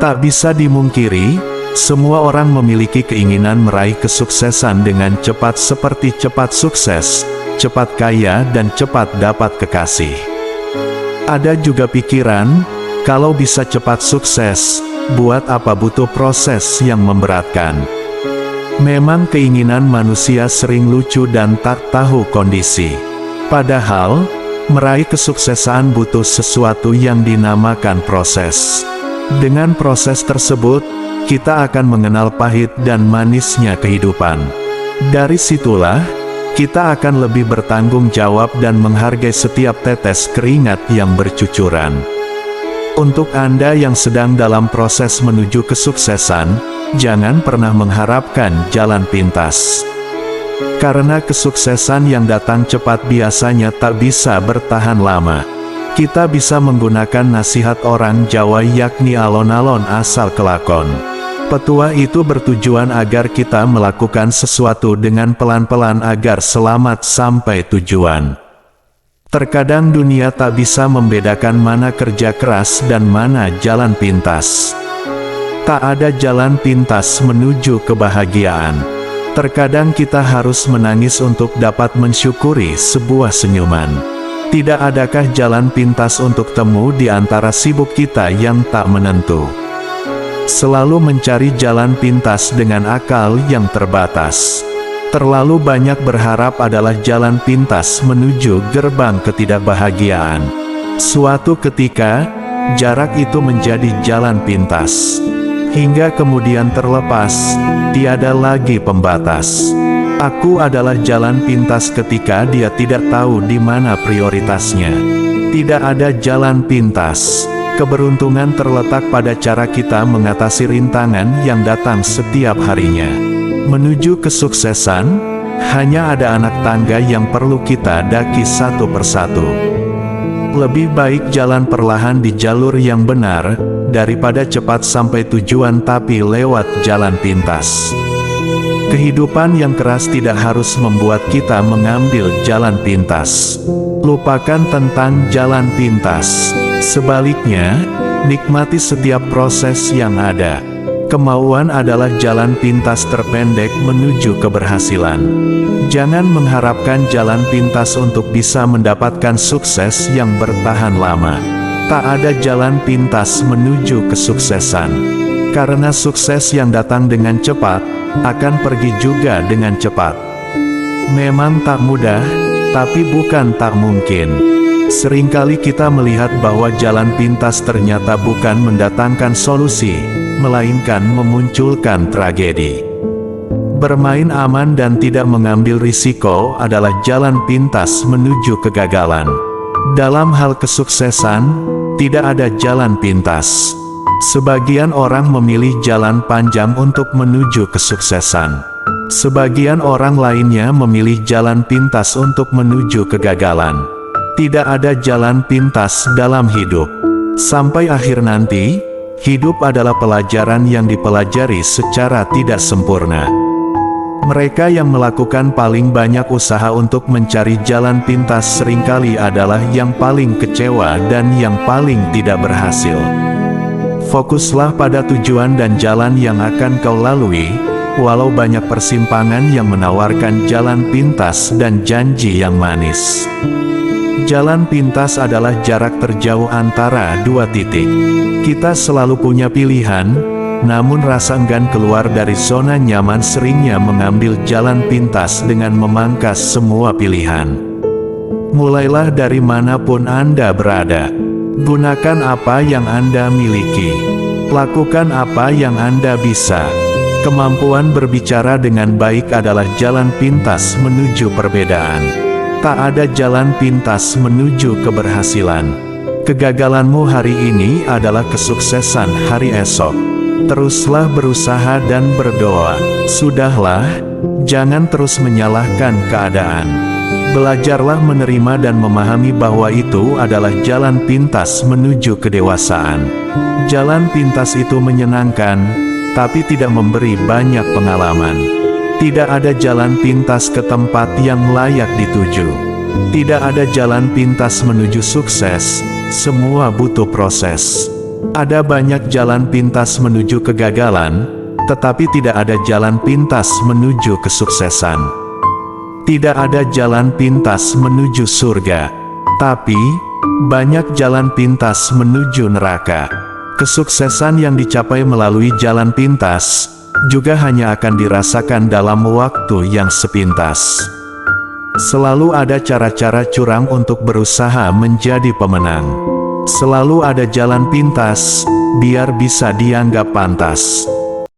Tak bisa dimungkiri, semua orang memiliki keinginan meraih kesuksesan dengan cepat seperti cepat sukses, cepat kaya dan cepat dapat kekasih. Ada juga pikiran, kalau bisa cepat sukses, buat apa butuh proses yang memberatkan. Memang keinginan manusia sering lucu dan tak tahu kondisi. Padahal, meraih kesuksesan butuh sesuatu yang dinamakan proses. Dengan proses tersebut, kita akan mengenal pahit dan manisnya kehidupan. Dari situlah, kita akan lebih bertanggung jawab dan menghargai setiap tetes keringat yang bercucuran. Untuk Anda yang sedang dalam proses menuju kesuksesan, jangan pernah mengharapkan jalan pintas. Karena kesuksesan yang datang cepat biasanya tak bisa bertahan lama. Kita bisa menggunakan nasihat orang Jawa yakni alon-alon asal kelakon. Petua itu bertujuan agar kita melakukan sesuatu dengan pelan-pelan agar selamat sampai tujuan. Terkadang dunia tak bisa membedakan mana kerja keras dan mana jalan pintas. Tak ada jalan pintas menuju kebahagiaan. Terkadang kita harus menangis untuk dapat mensyukuri sebuah senyuman. Tidak adakah jalan pintas untuk temu di antara sibuk kita yang tak menentu? Selalu mencari jalan pintas dengan akal yang terbatas. Terlalu banyak berharap adalah jalan pintas menuju gerbang ketidakbahagiaan. Suatu ketika, jarak itu menjadi jalan pintas. Hingga kemudian terlepas, tiada lagi pembatas. Aku adalah jalan pintas ketika dia tidak tahu di mana prioritasnya. Tidak ada jalan pintas. Keberuntungan terletak pada cara kita mengatasi rintangan yang datang setiap harinya. Menuju kesuksesan, hanya ada anak tangga yang perlu kita daki satu persatu. Lebih baik jalan perlahan di jalur yang benar, daripada cepat sampai tujuan tapi lewat jalan pintas. Kehidupan yang keras tidak harus membuat kita mengambil jalan pintas. Lupakan tentang jalan pintas. Sebaliknya, nikmati setiap proses yang ada. Kemauan adalah jalan pintas terpendek menuju keberhasilan. Jangan mengharapkan jalan pintas untuk bisa mendapatkan sukses yang bertahan lama. Tak ada jalan pintas menuju kesuksesan. Karena sukses yang datang dengan cepat, akan pergi juga dengan cepat. Memang tak mudah, tapi bukan tak mungkin. Seringkali kita melihat bahwa jalan pintas ternyata bukan mendatangkan solusi, melainkan memunculkan tragedi. Bermain aman dan tidak mengambil risiko adalah jalan pintas menuju kegagalan. Dalam hal kesuksesan, tidak ada jalan pintas. Sebagian orang memilih jalan panjang untuk menuju kesuksesan. Sebagian orang lainnya memilih jalan pintas untuk menuju kegagalan. Tidak ada jalan pintas dalam hidup. Sampai akhir nanti, hidup adalah pelajaran yang dipelajari secara tidak sempurna. Mereka yang melakukan paling banyak usaha untuk mencari jalan pintas seringkali adalah yang paling kecewa dan yang paling tidak berhasil. Fokuslah pada tujuan dan jalan yang akan kau lalui, walau banyak persimpangan yang menawarkan jalan pintas dan janji yang manis. Jalan pintas adalah jarak terjauh antara dua titik. Kita selalu punya pilihan, namun rasa enggan keluar dari zona nyaman seringnya mengambil jalan pintas dengan memangkas semua pilihan. Mulailah dari manapun Anda berada. Gunakan apa yang Anda miliki. Lakukan apa yang Anda bisa. Kemampuan berbicara dengan baik adalah jalan pintas menuju perbedaan. Tak ada jalan pintas menuju keberhasilan. Kegagalanmu hari ini adalah kesuksesan hari esok. Teruslah berusaha dan berdoa. Sudahlah, jangan terus menyalahkan keadaan. Belajarlah menerima dan memahami bahwa itu adalah jalan pintas menuju kedewasaan. Jalan pintas itu menyenangkan, tapi tidak memberi banyak pengalaman. Tidak ada jalan pintas ke tempat yang layak dituju. Tidak ada jalan pintas menuju sukses, semua butuh proses. Ada banyak jalan pintas menuju kegagalan, tetapi tidak ada jalan pintas menuju kesuksesan. Tidak ada jalan pintas menuju surga, tapi banyak jalan pintas menuju neraka. Kesuksesan yang dicapai melalui jalan pintas juga hanya akan dirasakan dalam waktu yang sepintas. Selalu ada cara-cara curang untuk berusaha menjadi pemenang. Selalu ada jalan pintas, biar bisa dianggap pantas.